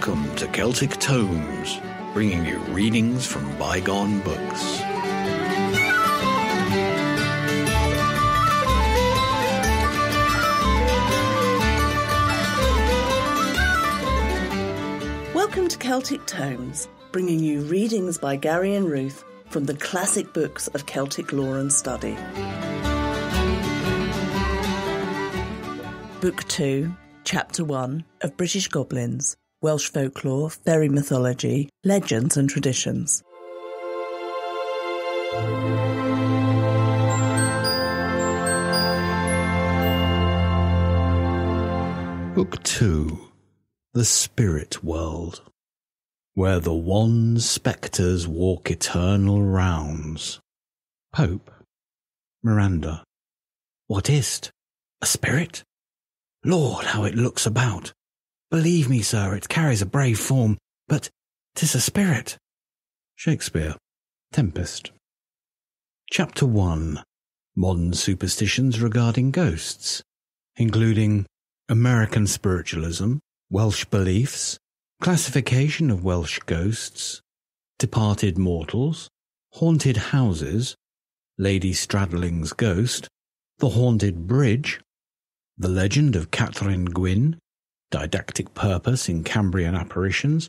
Welcome to Celtic Tomes, bringing you readings from bygone books. Welcome to Celtic Tomes, bringing you readings by Gary and Ruth from the classic books of Celtic lore and study. Book 2, Chapter 1 of British Goblins, Welsh Folklore, Fairy Mythology, Legends and Traditions. Book 2, The Spirit-World, where the wan spectres walk eternal rounds. Pope. Miranda. What is't? A spirit? Lord, how it looks about! Believe me, sir, it carries a brave form, but 'tis a spirit. Shakespeare. Tempest. Chapter 1. Modern superstitions regarding ghosts, including American spiritualism, Welsh beliefs, classification of Welsh ghosts, departed mortals, haunted houses, Lady Stradling's ghost, the Haunted Bridge, the legend of Catrin Gwynn, didactic purpose in Cambrian apparitions,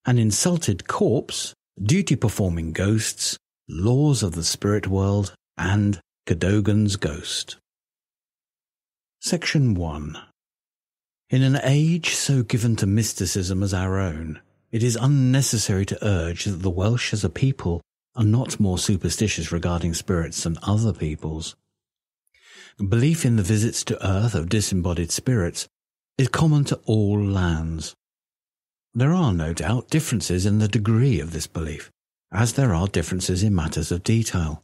an insulted corpse, duty-performing ghosts, laws of the spirit world, and Cadogan's ghost. Section 1. In an age so given to mysticism as our own, it is unnecessary to urge that the Welsh as a people are not more superstitious regarding spirits than other peoples. Belief in the visits to earth of disembodied spirits is common to all lands. There are no doubt differences in the degree of this belief, as there are differences in matters of detail.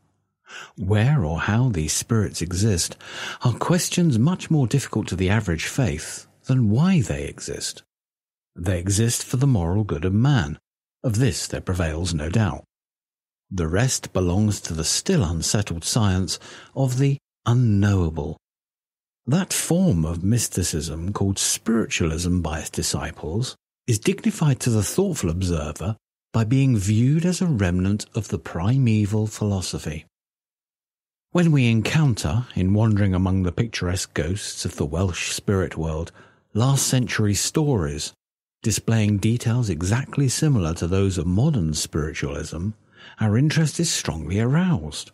Where or how these spirits exist are questions much more difficult to the average faith than why they exist. They exist for the moral good of man. Of this there prevails no doubt. The rest belongs to the still unsettled science of the unknowable. That form of mysticism called spiritualism by its disciples is dignified to the thoughtful observer by being viewed as a remnant of the primeval philosophy. When we encounter, in wandering among the picturesque ghosts of the Welsh Spirit-World, last century stories displaying details exactly similar to those of modern spiritualism, our interest is strongly aroused.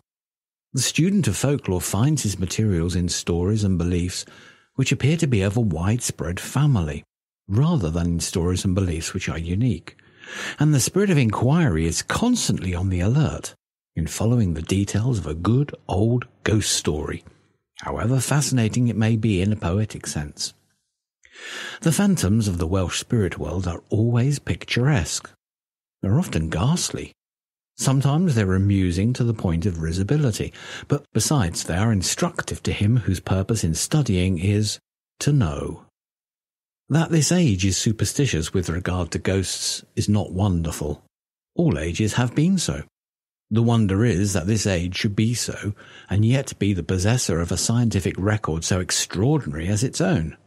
The student of folklore finds his materials in stories and beliefs which appear to be of a widespread family, rather than in stories and beliefs which are unique, and the spirit of inquiry is constantly on the alert in following the details of a good old ghost story, however fascinating it may be in a poetic sense. The phantoms of the Welsh spirit world are always picturesque. They're often ghastly. Sometimes they're amusing to the point of risibility, but besides they are instructive to him whose purpose in studying is to know. That this age is superstitious with regard to ghosts is not wonderful. All ages have been so. The wonder is that this age should be so, and yet be the possessor of a scientific record so extraordinary as its own.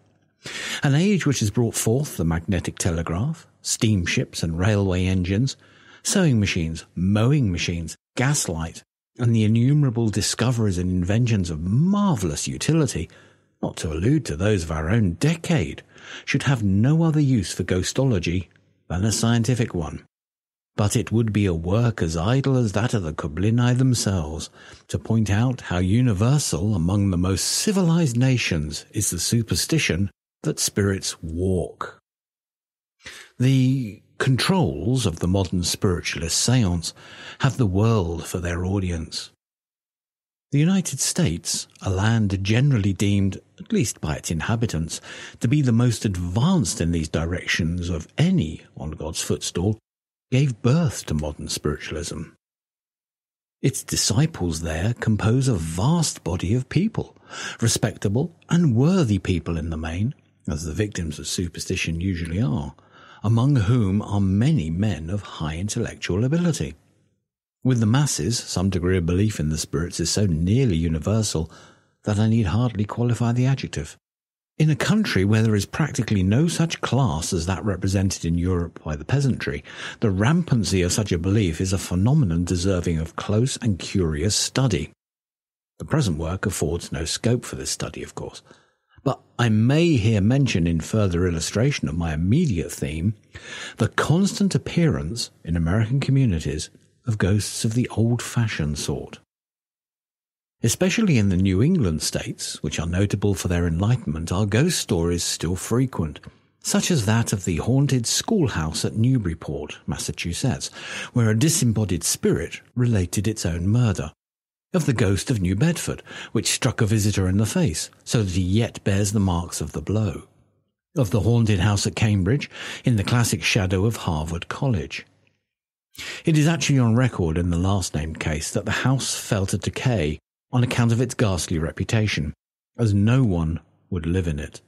An age which has brought forth the magnetic telegraph, steamships and railway engines, sewing machines, mowing machines, gaslight, and the innumerable discoveries and inventions of marvellous utility, not to allude to those of our own decade, should have no other use for ghostology than a scientific one. But it would be a work as idle as that of the Goblins themselves to point out how universal among the most civilized nations is the superstition that spirits walk. The controls of the modern spiritualist seance have the world for their audience. The United States, a land generally deemed, at least by its inhabitants, to be the most advanced in these directions of any on God's footstool, gave birth to modern spiritualism. Its disciples there compose a vast body of people, respectable and worthy people in the main, as the victims of superstition usually are, among whom are many men of high intellectual ability. With the masses, some degree of belief in the spirits is so nearly universal that I need hardly qualify the adjective. In a country where there is practically no such class as that represented in Europe by the peasantry, the rampancy of such a belief is a phenomenon deserving of close and curious study. The present work affords no scope for this study, of course, but I may here mention in further illustration of my immediate theme the constant appearance in American communities of ghosts of the old-fashioned sort. Especially in the New England states, which are notable for their enlightenment, are ghost stories still frequent, such as that of the haunted schoolhouse at Newburyport, Massachusetts, where a disembodied spirit related its own murder, of the ghost of New Bedford, which struck a visitor in the face, so that he yet bears the marks of the blow, of the haunted house at Cambridge, in the classic shadow of Harvard College. It is actually on record in the last-named case that the house fell to decay on account of its ghastly reputation, as no one would live in it.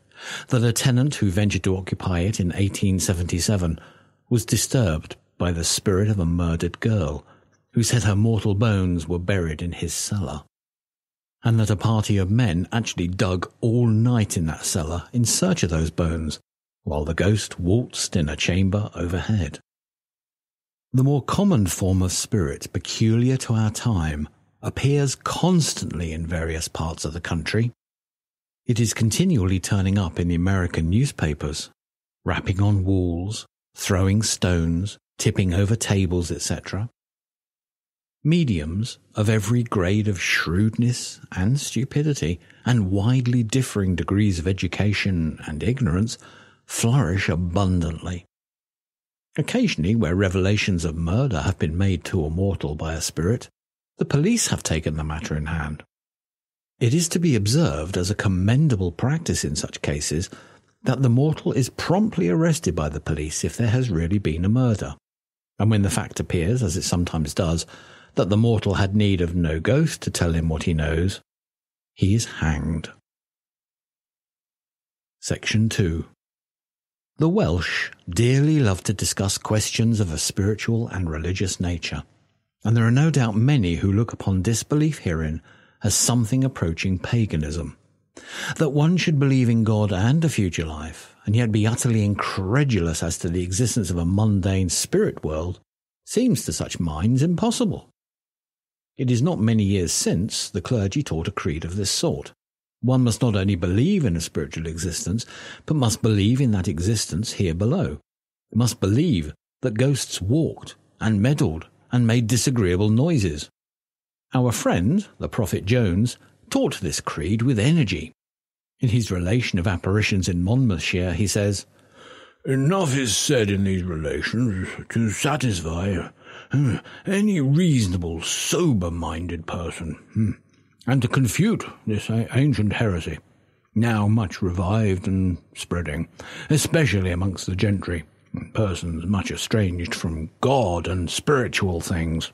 That a tenant who ventured to occupy it in 1877 was disturbed by the spirit of a murdered girl, who said her mortal bones were buried in his cellar, and that a party of men actually dug all night in that cellar in search of those bones, while the ghost waltzed in a chamber overhead. The more common form of spirit peculiar to our time appears constantly in various parts of the country. It is continually turning up in the American newspapers, rapping on walls, throwing stones, tipping over tables, etc. Mediums of every grade of shrewdness and stupidity, and widely differing degrees of education and ignorance, flourish abundantly. Occasionally, where revelations of murder have been made to a mortal by a spirit, the police have taken the matter in hand. It is to be observed as a commendable practice in such cases that the mortal is promptly arrested by the police if there has really been a murder, and when the fact appears, as it sometimes does, that the mortal had need of no ghost to tell him what he knows, he is hanged. Section 2. The Welsh dearly love to discuss questions of a spiritual and religious nature, and there are no doubt many who look upon disbelief herein as something approaching paganism. That one should believe in God and a future life, and yet be utterly incredulous as to the existence of a mundane spirit world, seems to such minds impossible. It is not many years since the clergy taught a creed of this sort. One must not only believe in a spiritual existence, but must believe in that existence here below, must believe that ghosts walked and meddled and made disagreeable noises. Our friend, the Prophet Jones, taught this creed with energy. In his relation of apparitions in Monmouthshire, he says, "Enough is said in these relations to satisfy any reasonable, sober-minded person, and to confute this ancient heresy, now much revived and spreading, especially amongst the gentry, persons much estranged from God and spiritual things,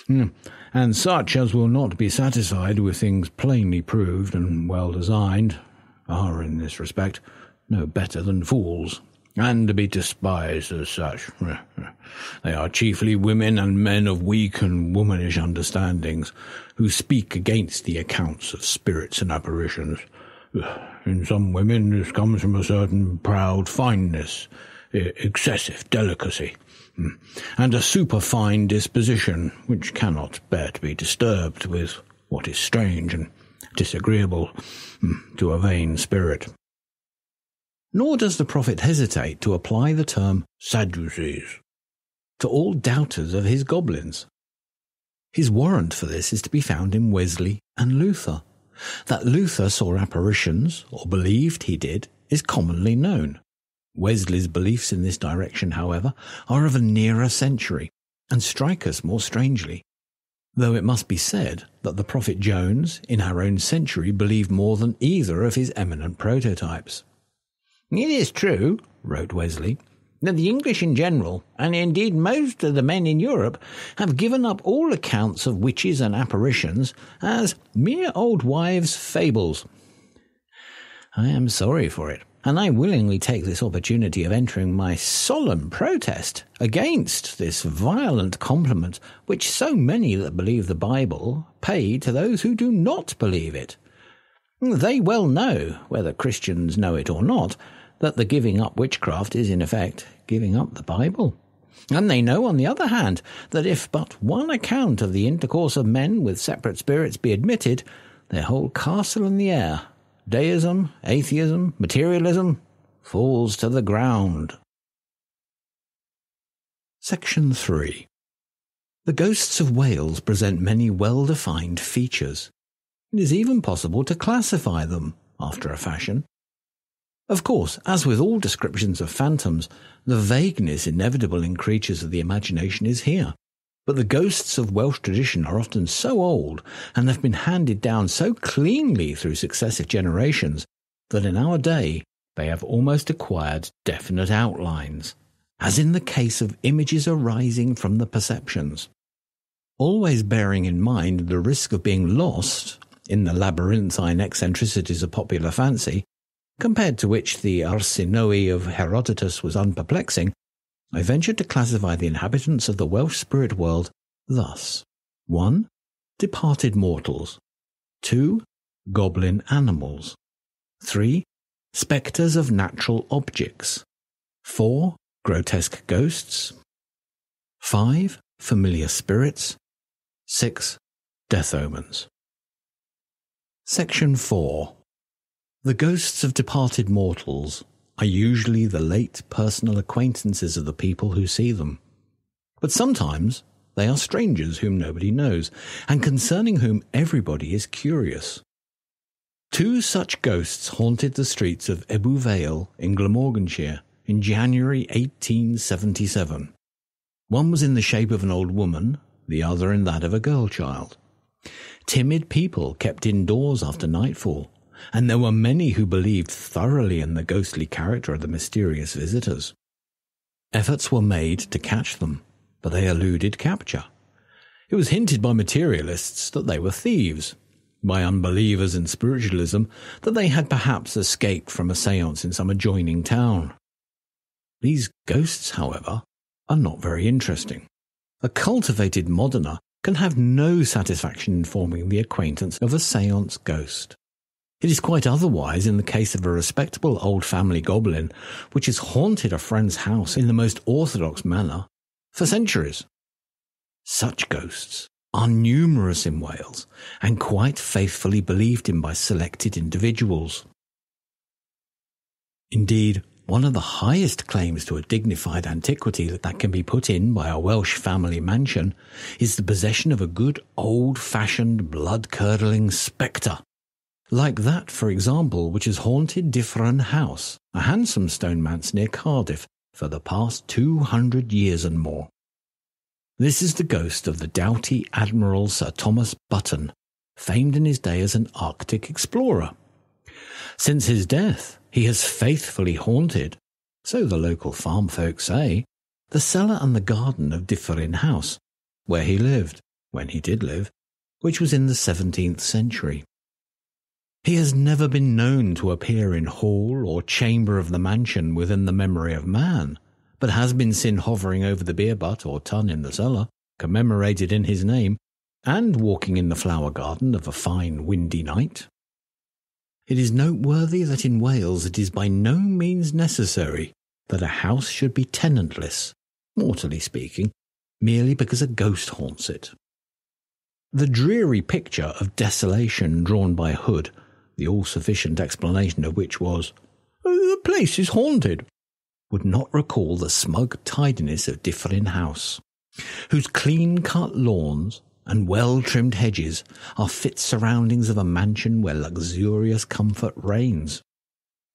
and such as will not be satisfied with things plainly proved and well designed, are in this respect no better than fools, and to be despised as such. They are chiefly women and men of weak and womanish understandings, who speak against the accounts of spirits and apparitions. In some women this comes from a certain proud fineness, excessive delicacy, and a superfine disposition which cannot bear to be disturbed with what is strange and disagreeable to a vain spirit." Nor does the prophet hesitate to apply the term Sadducees to all doubters of his goblins. His warrant for this is to be found in Wesley and Luther. That Luther saw apparitions, or believed he did, is commonly known. Wesley's beliefs in this direction, however, are of a nearer century, and strike us more strangely, though it must be said that the Prophet Jones, in our own century, believed more than either of his eminent prototypes. "It is true," wrote Wesley, "that the English in general, and indeed most of the men in Europe, have given up all accounts of witches and apparitions as mere old wives' fables. I am sorry for it, and I willingly take this opportunity of entering my solemn protest against this violent compliment which so many that believe the Bible pay to those who do not believe it. They well know, whether Christians know it or not, that the giving up witchcraft is in effect giving up the Bible. And they know, on the other hand, that if but one account of the intercourse of men with separate spirits be admitted, their whole castle in the air, deism, atheism, materialism, falls to the ground. Section 3. The ghosts of Wales present many well-defined features. It is even possible to classify them, after a fashion. Of course, as with all descriptions of phantoms, the vagueness inevitable in creatures of the imagination is here. But the ghosts of Welsh tradition are often so old and have been handed down so cleanly through successive generations that in our day they have almost acquired definite outlines, as in the case of images arising from the perceptions. Always bearing in mind the risk of being lost in the labyrinthine eccentricities of popular fancy, compared to which the Arsenoi of Herodotus was unperplexing, I ventured to classify the inhabitants of the Welsh Spirit-World thus. 1. Departed mortals. 2. Goblin animals. 3. Spectres of natural objects. 4. Grotesque ghosts. 5. Familiar spirits. 6. Death omens. Section 4. The ghosts of departed mortals are usually the late personal acquaintances of the people who see them. But sometimes they are strangers whom nobody knows, and concerning whom everybody is curious. 2 such ghosts haunted the streets of Ebbw Vale in Glamorganshire in January 1877. One was in the shape of an old woman, the other in that of a girl child. Timid people kept indoors after nightfall, and there were many who believed thoroughly in the ghostly character of the mysterious visitors. Efforts were made to catch them, but they eluded capture. It was hinted by materialists that they were thieves, by unbelievers in spiritualism that they had perhaps escaped from a séance in some adjoining town. These ghosts, however, are not very interesting. A cultivated moderner can have no satisfaction in forming the acquaintance of a séance ghost. It is quite otherwise in the case of a respectable old family goblin which has haunted a friend's house in the most orthodox manner for centuries. Such ghosts are numerous in Wales and quite faithfully believed in by selected individuals. Indeed, one of the highest claims to a dignified antiquity that can be put in by a Welsh family mansion is the possession of a good old-fashioned blood-curdling spectre, like that, for example, which has haunted Dyffryn House, a handsome stone manse near Cardiff, for the past 200 years and more. This is the ghost of the doughty Admiral Sir Thomas Button, famed in his day as an Arctic explorer. Since his death, he has faithfully haunted, so the local farm folk say, the cellar and the garden of Dyffryn House, where he lived, when he did live, which was in the 17th century. He has never been known to appear in hall or chamber of the mansion within the memory of man, but has been seen hovering over the beer butt or tun in the cellar, commemorated in his name, and walking in the flower garden of a fine windy night. It is noteworthy that in Wales it is by no means necessary that a house should be tenantless, mortally speaking, merely because a ghost haunts it. The dreary picture of desolation drawn by Hood, the all-sufficient explanation of which was, "The place is haunted," would not recall the smug tidiness of Dyffryn House, whose clean-cut lawns and well-trimmed hedges are fit surroundings of a mansion where luxurious comfort reigns.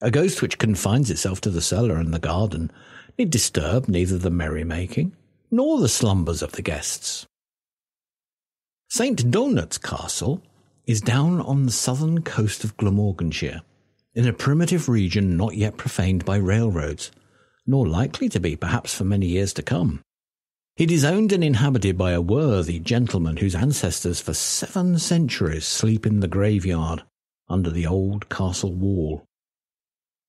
A ghost which confines itself to the cellar and the garden need disturb neither the merrymaking nor the slumbers of the guests. St. Donat's Castle is down on the southern coast of Glamorganshire, in a primitive region not yet profaned by railroads, nor likely to be perhaps for many years to come. It is owned and inhabited by a worthy gentleman whose ancestors for 7 centuries sleep in the graveyard under the old castle wall.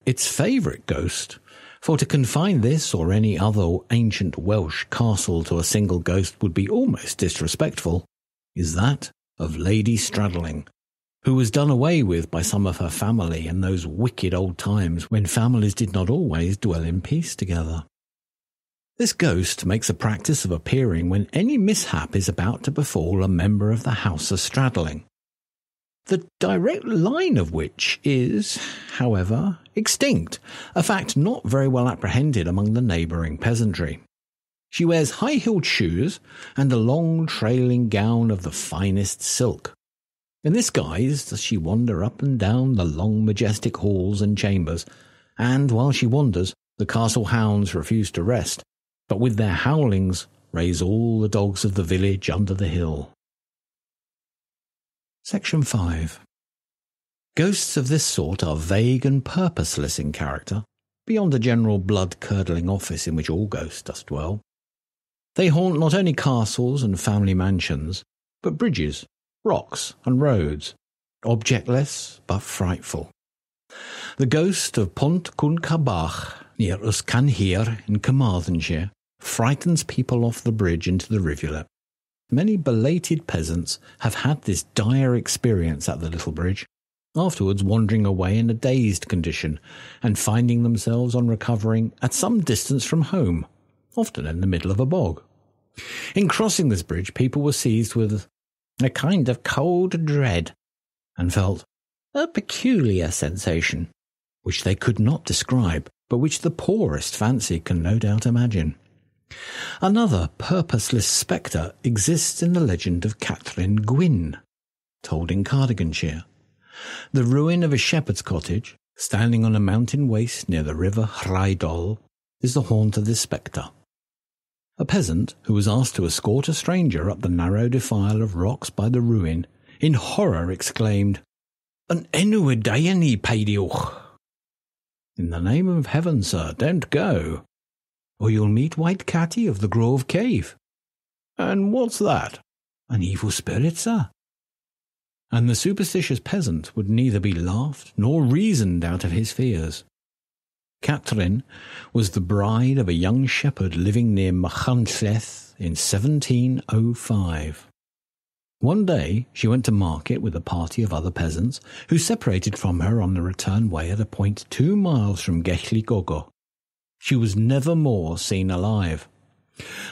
Its favourite ghost, for to confine this or any other ancient Welsh castle to a single ghost would be almost disrespectful, is that of Lady Stradling, who was done away with by some of her family in those wicked old times when families did not always dwell in peace together. This ghost makes a practice of appearing when any mishap is about to befall a member of the House of Stradling, the direct line of which is, however, extinct, a fact not very well apprehended among the neighbouring peasantry. She wears high-heeled shoes and a long trailing gown of the finest silk. In this guise does she wander up and down the long majestic halls and chambers, and while she wanders, the castle hounds refuse to rest, but with their howlings raise all the dogs of the village under the hill. Section 5. Ghosts of this sort are vague and purposeless in character, beyond a general blood-curdling office in which all ghosts doth dwell. They haunt not only castles and family mansions, but bridges, rocks and roads, objectless but frightful. The ghost of Pont Cwn Cabach, near Yscanhir in Carmarthenshire, frightens people off the bridge into the rivulet. Many belated peasants have had this dire experience at the little bridge, afterwards wandering away in a dazed condition and finding themselves on recovering at some distance from home, often in the middle of a bog. In crossing this bridge, people were seized with a kind of cold dread and felt a peculiar sensation, which they could not describe, but which the poorest fancy can no doubt imagine. Another purposeless spectre exists in the legend of Catrin Gwynn, told in Cardiganshire. The ruin of a shepherd's cottage, standing on a mountain waste near the river Rheidol, is the haunt of this spectre. A peasant who was asked to escort a stranger up the narrow defile of rocks by the ruin, in horror exclaimed, "An enw diani peidiwch." "In the name of heaven, sir, don't go, or you'll meet White Catty of the Grove Cave." "And what's that?" "An evil spirit, sir." And the superstitious peasant would neither be laughed nor reasoned out of his fears. Catrin was the bride of a young shepherd living near Machynlleth in 1705. One day she went to market with a party of other peasants who separated from her on the return way at a point 2 miles from Gelli Gogo. She was never more seen alive.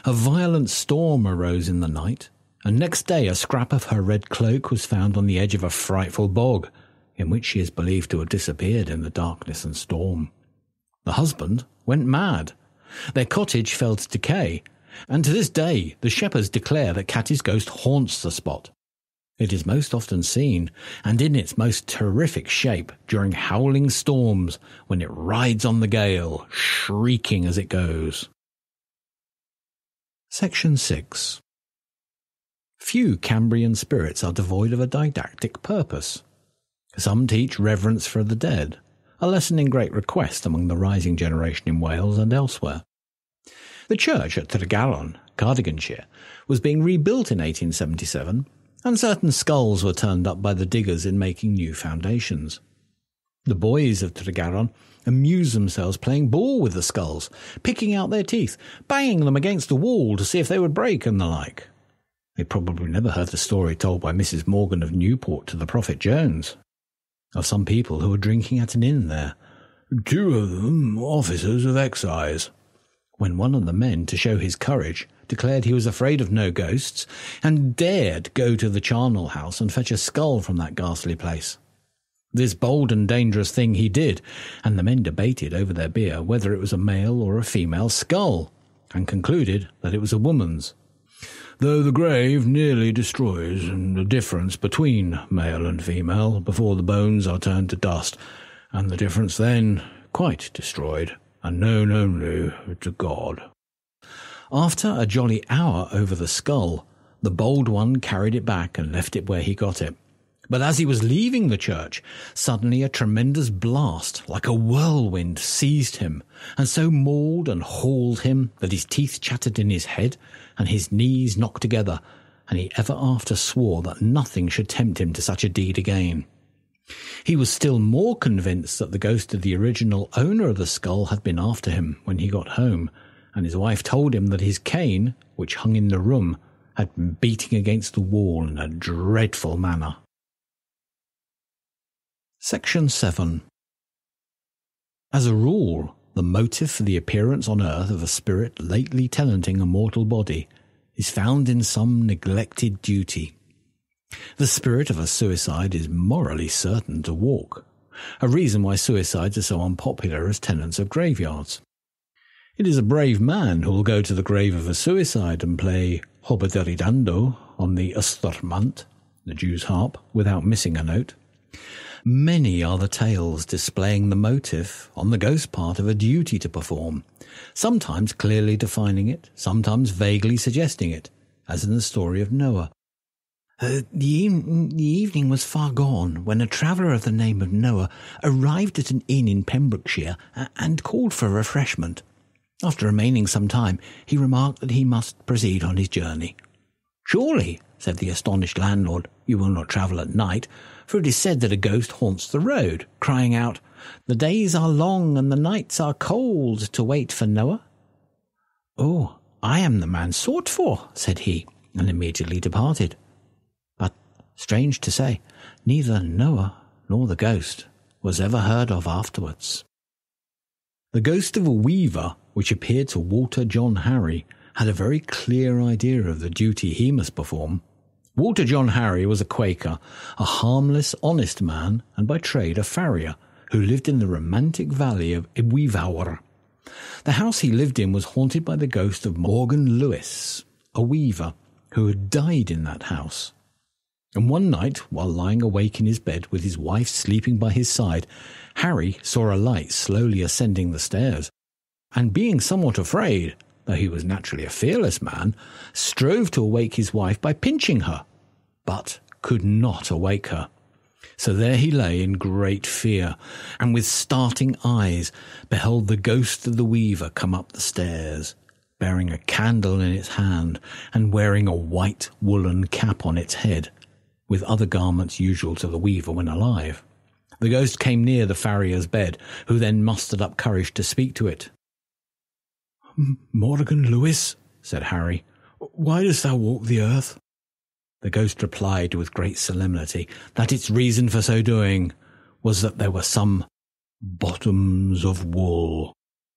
A violent storm arose in the night, and next day a scrap of her red cloak was found on the edge of a frightful bog, in which she is believed to have disappeared in the darkness and storm. The husband went mad. Their cottage fell to decay, and to this day the shepherds declare that Catty's ghost haunts the spot. It is most often seen, and in its most terrific shape, during howling storms, when it rides on the gale, shrieking as it goes. Section 6. Few Cambrian spirits are devoid of a didactic purpose. Some teach reverence for the dead, a lesson in great request among the rising generation in Wales and elsewhere. The church at Tregaron, Cardiganshire, was being rebuilt in 1877, and certain skulls were turned up by the diggers in making new foundations. The boys of Tregaron amused themselves playing ball with the skulls, picking out their teeth, banging them against the wall to see if they would break and the like. They probably never heard the story told by Mrs. Morgan of Newport to the Prophet Jones, of some people who were drinking at an inn there, 2 of them officers of excise, when one of the men, to show his courage, declared he was afraid of no ghosts, and dared go to the charnel house and fetch a skull from that ghastly place. This bold and dangerous thing he did, and the men debated over their beer whether it was a male or a female skull, and concluded that it was a woman's, though the grave nearly destroys the difference between male and female before the bones are turned to dust, and the difference then quite destroyed, and known only to God. After a jolly hour over the skull, the bold one carried it back and left it where he got it. But as he was leaving the church, suddenly a tremendous blast, like a whirlwind, seized him, and so mauled and hauled him that his teeth chattered in his head, and his knees knocked together, and he ever after swore that nothing should tempt him to such a deed again. He was still more convinced that the ghost of the original owner of the skull had been after him when he got home, and his wife told him that his cane, which hung in the room, had been beating against the wall in a dreadful manner. Section 7. As a rule, the motive for the appearance on earth of a spirit lately tenanting a mortal body is found in some neglected duty. The spirit of a suicide is morally certain to walk, a reason why suicides are so unpopular as tenants of graveyards. It is a brave man who will go to the grave of a suicide and play Hobadiridando on the Ustrmant, the Jew's harp, without missing a note. Many are the tales displaying the motive on the ghost part of a duty to perform, sometimes clearly defining it, sometimes vaguely suggesting it, as in the story of Noah. The evening was far gone when a traveller of the name of Noah arrived at an inn in Pembrokeshire and called for refreshment. After remaining some time, he remarked that he must proceed on his journey. "Surely," said the astonished landlord, "you will not travel at night, for it is said that a ghost haunts the road, crying out, 'The days are long and the nights are cold to wait for Noah.'" "Oh, I am the man sought for," said he, and immediately departed. But, strange to say, neither Noah nor the ghost was ever heard of afterwards. The ghost of a weaver, which appeared to Walter John Harry, had a very clear idea of the duty he must perform. Walter John Harry was a Quaker, a harmless, honest man, and by trade a farrier, who lived in the romantic valley of Iwivaur. The house he lived in was haunted by the ghost of Morgan Lewis, a weaver, who had died in that house. And one night, while lying awake in his bed with his wife sleeping by his side, Harry saw a light slowly ascending the stairs, and being somewhat afraid, though he was naturally a fearless man, strove to awake his wife by pinching her, but could not awake her. So there he lay in great fear, and with starting eyes beheld the ghost of the weaver come up the stairs, bearing a candle in its hand, and wearing a white woolen cap on its head, with other garments usual to the weaver when alive. The ghost came near the farrier's bed, who then mustered up courage to speak to it. "Morgan Lewis," said Harry, "why dost thou walk the earth?" The ghost replied with great solemnity that its reason for so doing was that there were some bottoms of wool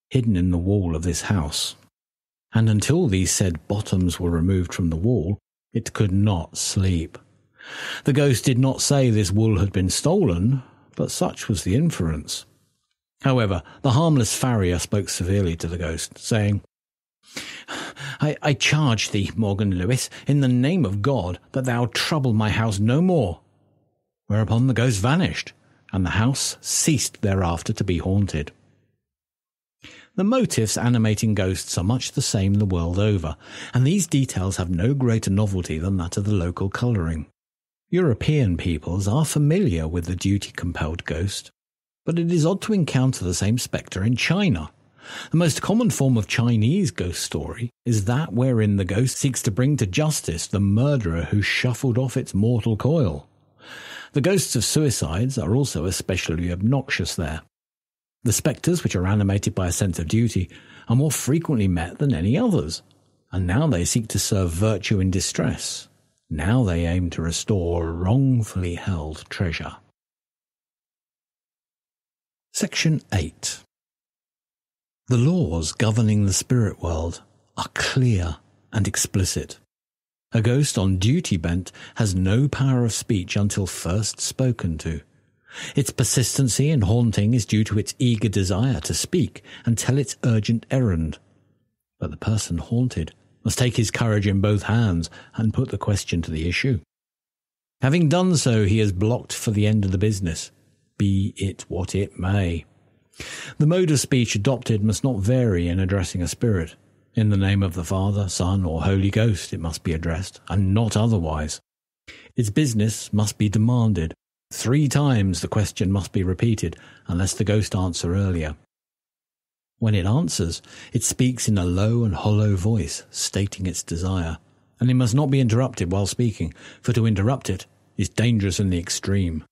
hidden in the wall of this house, and until these said bottoms were removed from the wall, it could not sleep. The ghost did not say this wool had been stolen, but such was the inference. However, the harmless farrier spoke severely to the ghost, saying, I charge thee, Morgan Lewis, in the name of God, that thou trouble my house no more." Whereupon the ghost vanished, and the house ceased thereafter to be haunted. The motifs animating ghosts are much the same the world over, and these details have no greater novelty than that of the local colouring. European peoples are familiar with the duty-compelled ghost, but it is odd to encounter the same spectre in China. The most common form of Chinese ghost story is that wherein the ghost seeks to bring to justice the murderer who shuffled off its mortal coil. The ghosts of suicides are also especially obnoxious there. The spectres, which are animated by a sense of duty, are more frequently met than any others, and now they seek to serve virtue in distress. Now they aim to restore wrongfully held treasure. Section 8. The laws governing the spirit world are clear and explicit. A ghost on duty bent has no power of speech until first spoken to. Its persistency in haunting is due to its eager desire to speak and tell its urgent errand. But the person haunted must take his courage in both hands and put the question to the issue. Having done so, he is blocked for the end of the business, be it what it may. The mode of speech adopted must not vary in addressing a spirit. In the name of the Father, Son, or Holy Ghost it must be addressed, and not otherwise. Its business must be demanded. 3 times the question must be repeated, unless the ghost answer earlier. When it answers, it speaks in a low and hollow voice, stating its desire, and it must not be interrupted while speaking, for to interrupt it is dangerous in the extreme.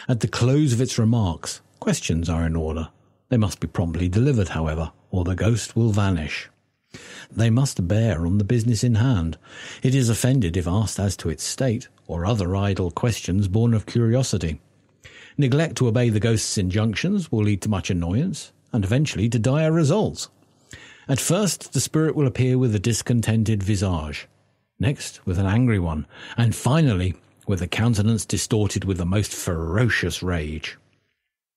At the close of its remarks, questions are in order. They must be promptly delivered, however, or the ghost will vanish. They must bear on the business in hand. It is offended if asked as to its state, or other idle questions born of curiosity. Neglect to obey the ghost's injunctions will lead to much annoyance and eventually to dire results. At first, the spirit will appear with a discontented visage, next with an angry one, and finally with a countenance distorted with the most ferocious rage.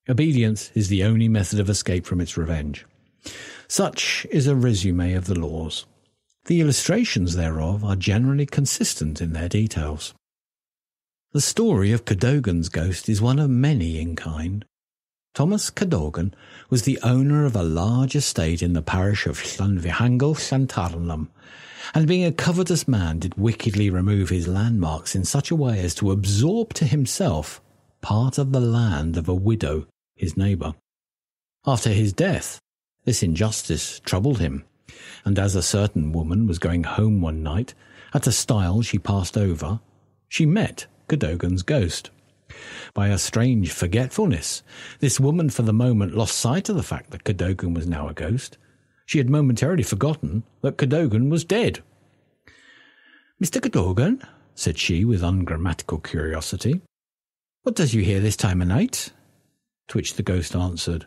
Obedience is the only method of escape from its revenge. Such is a resume of the laws. The illustrations thereof are generally consistent in their details. The story of Cadogan's ghost is one of many in kind. Thomas Cadogan was the owner of a large estate in the parish of Llanfihangel Llantarnam, and being a covetous man did wickedly remove his landmarks in such a way as to absorb to himself part of the land of a widow, his neighbour. After his death, this injustice troubled him, and as a certain woman was going home one night, at a stile she passed over, she met Cadogan's ghost. By a strange forgetfulness, this woman for the moment lost sight of the fact that Cadogan was now a ghost. She had momentarily forgotten that Cadogan was dead. "Mr. Cadogan," said she with ungrammatical curiosity, "what does you here this time of night?" To which the ghost answered,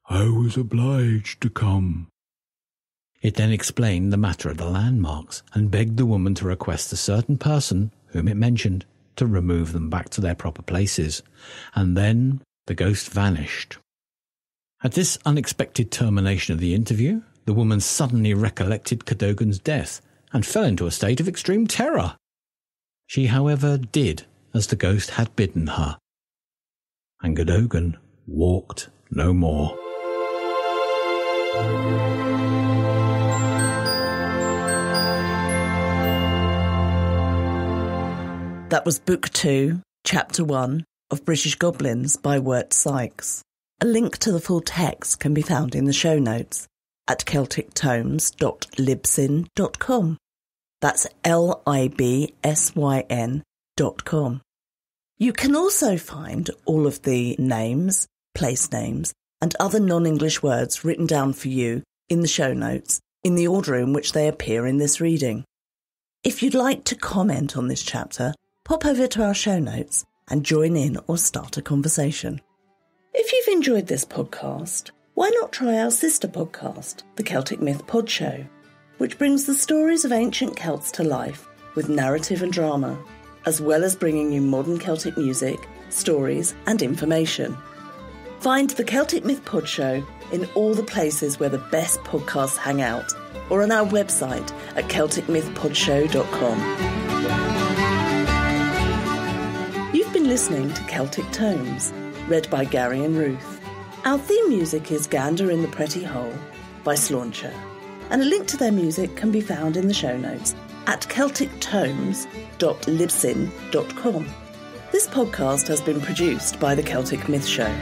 "I was obliged to come." It then explained the matter of the landmarks and begged the woman to request a certain person, whom it mentioned, to remove them back to their proper places, and then the ghost vanished. At this unexpected termination of the interview, the woman suddenly recollected Cadogan's death and fell into a state of extreme terror. She, however, did as the ghost had bidden her, and Cadogan walked no more. That was Book 2, Chapter 1 of British Goblins by Wirt Sikes. A link to the full text can be found in the show notes at celtictomes.libsyn.com. That's LIBSYN.com. You can also find all of the names, place names, and other non-English words written down for you in the show notes in the order in which they appear in this reading. If you'd like to comment on this chapter, pop over to our show notes and join in or start a conversation. If you've enjoyed this podcast, why not try our sister podcast, the Celtic Myth Pod Show, which brings the stories of ancient Celts to life with narrative and drama, as well as bringing you modern Celtic music, stories and information. Find the Celtic Myth Pod Show in all the places where the best podcasts hang out, or on our website at celticmythpodshow.com. You've been listening to Celtic Tomes, read by Gary and Ruth. Our theme music is Gander in the Pretty Hole by Slauncher, and a link to their music can be found in the show notes at celtictomes.libsyn.com. This podcast has been produced by The Celtic Myth Show.